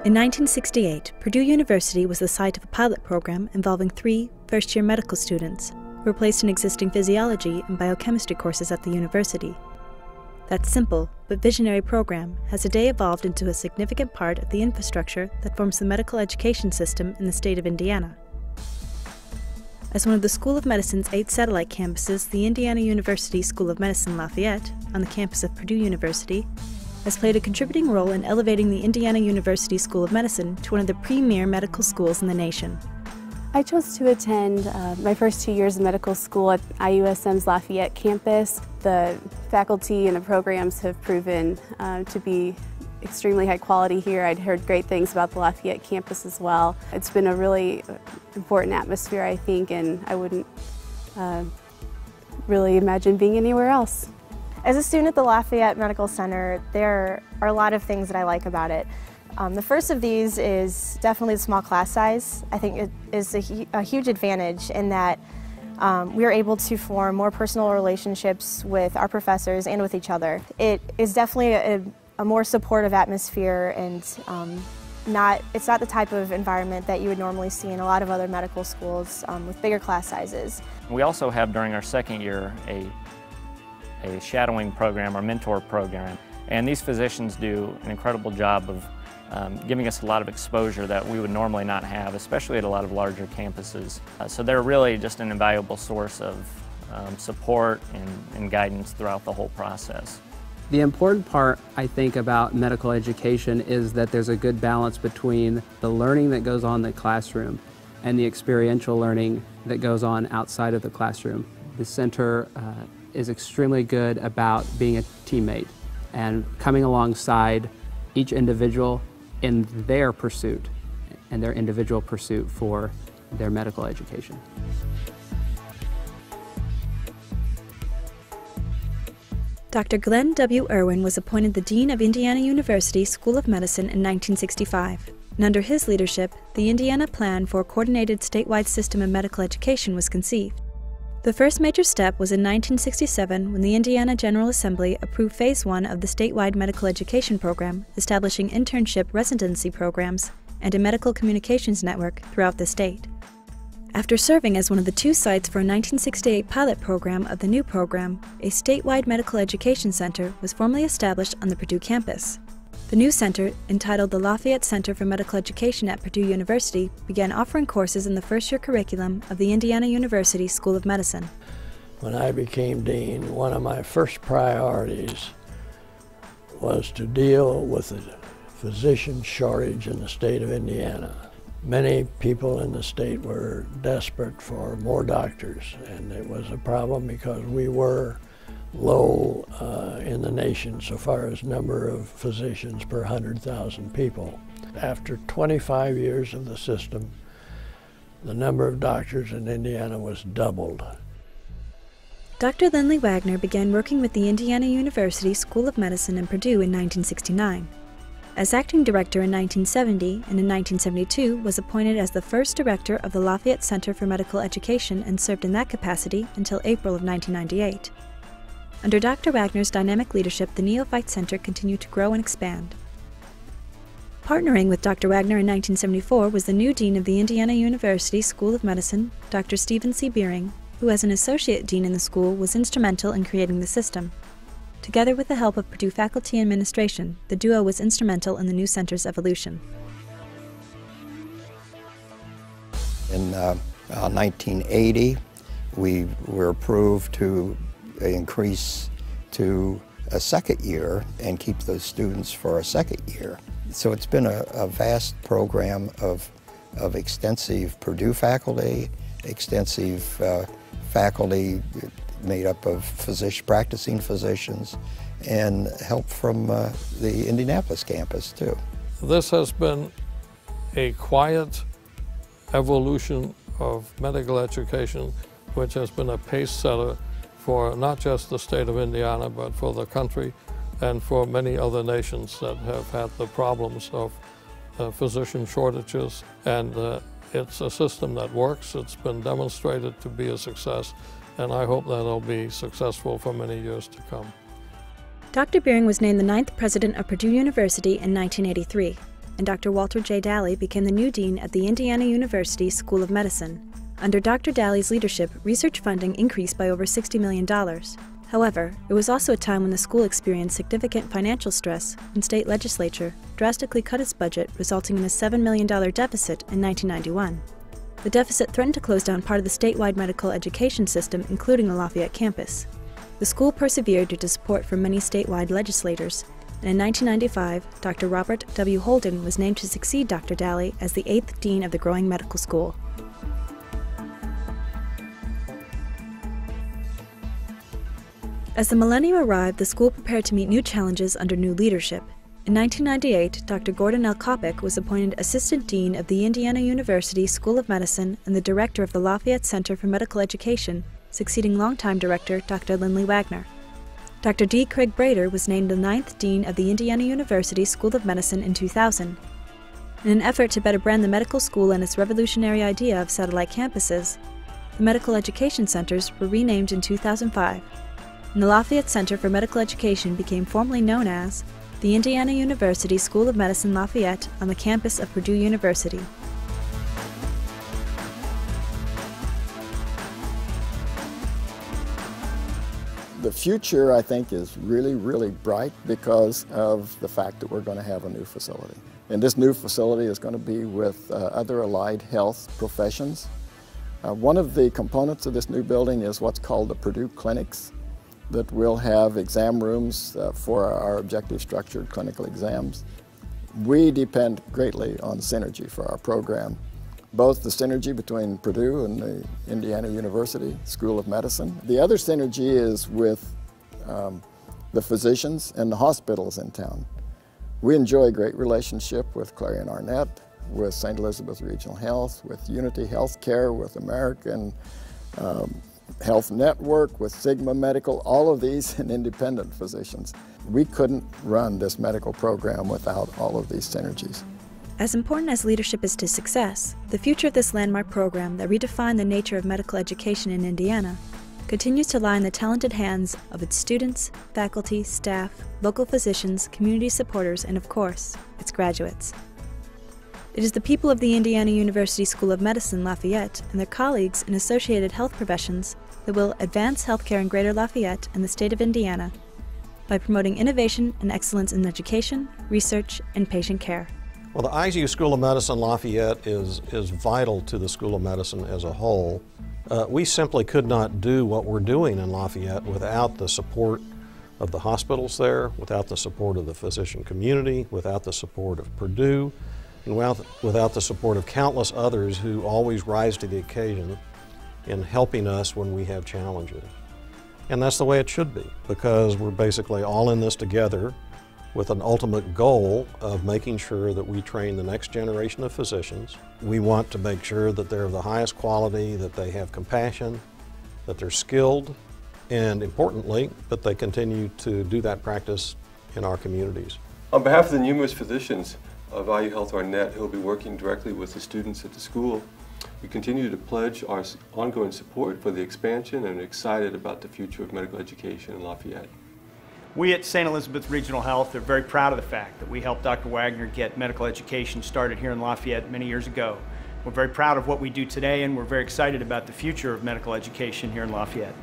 In 1968, Purdue University was the site of a pilot program involving 3 first-year medical students who replaced an existing physiology and biochemistry courses at the university. That simple but visionary program has today evolved into a significant part of the infrastructure that forms the medical education system in the state of Indiana. As one of the School of Medicine's 8 satellite campuses, the Indiana University School of Medicine Lafayette, on the campus of Purdue University, has played a contributing role in elevating the Indiana University School of Medicine to one of the premier medical schools in the nation. I chose to attend my first 2 years of medical school at IUSM's Lafayette campus. The faculty and the programs have proven to be extremely high quality here. I'd heard great things about the Lafayette campus as well. It's been a really important atmosphere, I think, and I wouldn't really imagine being anywhere else. As a student at the Lafayette Medical Center, there are a lot of things that I like about it. The first of these is definitely the small class size. I think it is a huge advantage in that we are able to form more personal relationships with our professors and with each other. It is definitely a more supportive atmosphere, and it's not the type of environment that you would normally see in a lot of other medical schools with bigger class sizes. We also have during our second year a shadowing program or mentor program, and these physicians do an incredible job of giving us a lot of exposure that we would normally not have, especially at a lot of larger campuses. So they're really just an invaluable source of support and guidance throughout the whole process. The important part, I think, about medical education is that there's a good balance between the learning that goes on in the classroom and the experiential learning that goes on outside of the classroom. The center is extremely good about being a teammate and coming alongside each individual in their pursuit and their individual pursuit for their medical education. Dr. Glenn W. Irwin was appointed the Dean of Indiana University School of Medicine in 1965, and under his leadership, the Indiana Plan for a Coordinated Statewide System of Medical Education was conceived. The first major step was in 1967 when the Indiana General Assembly approved Phase 1 of the statewide medical education program, establishing internship residency programs and a medical communications network throughout the state. After serving as one of the 2 sites for a 1968 pilot program of the new program, a statewide medical education center was formally established on the Purdue campus. The new center, entitled the Lafayette Center for Medical Education at Purdue University, began offering courses in the first-year curriculum of the Indiana University School of Medicine. When I became dean, one of my first priorities was to deal with the physician shortage in the state of Indiana. Many people in the state were desperate for more doctors, and it was a problem because we were low in the nation so far as number of physicians per 100,000 people. After 25 years of the system, the number of doctors in Indiana was doubled. Dr. Lindley Wagner began working with the Indiana University School of Medicine in Purdue in 1969. As acting director in 1970 and in 1972 was appointed as the first director of the Lafayette Center for Medical Education and served in that capacity until April of 1998. Under Dr. Wagner's dynamic leadership, the Neophyte Center continued to grow and expand. Partnering with Dr. Wagner in 1974 was the new dean of the Indiana University School of Medicine, Dr. Stephen C. Beering, who as an associate dean in the school was instrumental in creating the system. Together with the help of Purdue faculty and administration, the duo was instrumental in the new center's evolution. In 1980, we were approved to increase to a second year and keep those students for a second year. So it's been a vast program of extensive Purdue faculty, extensive faculty made up of practicing physicians, and help from the Indianapolis campus too. This has been a quiet evolution of medical education, which has been a pace setter for not just the state of Indiana, but for the country and for many other nations that have had the problems of physician shortages. And it's a system that works. It's been demonstrated to be a success, and I hope that it'll be successful for many years to come. Dr. Beering was named the 9th president of Purdue University in 1983. and Dr. Walter J. Daly became the new dean at the Indiana University School of Medicine. Under Dr. Daly's leadership, research funding increased by over $60 million. However, it was also a time when the school experienced significant financial stress when state legislature drastically cut its budget, resulting in a $7 million deficit in 1991. The deficit threatened to close down part of the statewide medical education system, including the Lafayette campus. The school persevered due to support from many statewide legislators, and in 1995, Dr. Robert W. Holden was named to succeed Dr. Daly as the 8th dean of the growing medical school. As the millennium arrived, the school prepared to meet new challenges under new leadership. In 1998, Dr. Gordon L. Kopic was appointed Assistant Dean of the Indiana University School of Medicine and the Director of the Lafayette Center for Medical Education, succeeding longtime Director Dr. Lindley Wagner. Dr. D. Craig Brader was named the 9th Dean of the Indiana University School of Medicine in 2000. In an effort to better brand the medical school and its revolutionary idea of satellite campuses, the medical education centers were renamed in 2005, and the Lafayette Center for Medical Education became formally known as the Indiana University School of Medicine Lafayette on the campus of Purdue University. The future, I think, is really, really bright because of the fact that we're going to have a new facility. And this new facility is going to be with other allied health professions. One of the components of this new building is what's called the Purdue Clinics, that will have exam rooms for our objective structured clinical exams. We depend greatly on synergy for our program, both the synergy between Purdue and the Indiana University School of Medicine. The other synergy is with the physicians and the hospitals in town. We enjoy a great relationship with Clarion Arnett, with St. Elizabeth Regional Health, with Unity Healthcare, with American Health Network, with Sigma Medical, all of these and independent physicians. We couldn't run this medical program without all of these synergies. As important as leadership is to success, the future of this landmark program that redefined the nature of medical education in Indiana continues to lie in the talented hands of its students, faculty, staff, local physicians, community supporters, and of course, its graduates. It is the people of the Indiana University School of Medicine Lafayette and their colleagues in associated health professions that will advance healthcare in Greater Lafayette and the state of Indiana by promoting innovation and excellence in education, research, and patient care. Well, the IU School of Medicine Lafayette is vital to the School of Medicine as a whole. We simply could not do what we're doing in Lafayette without the support of the hospitals there, without the support of the physician community, without the support of Purdue, and without the support of countless others who always rise to the occasion in helping us when we have challenges. And that's the way it should be, because we're basically all in this together with an ultimate goal of making sure that we train the next generation of physicians. We want to make sure that they're of the highest quality, that they have compassion, that they're skilled, and importantly, that they continue to do that practice in our communities. On behalf of the numerous physicians of IU Health Arnett who will be working directly with the students at the school, we continue to pledge our ongoing support for the expansion and are excited about the future of medical education in Lafayette. We at St. Elizabeth Regional Health are very proud of the fact that we helped Dr. Wagner get medical education started here in Lafayette many years ago. We're very proud of what we do today, and we're very excited about the future of medical education here in Lafayette.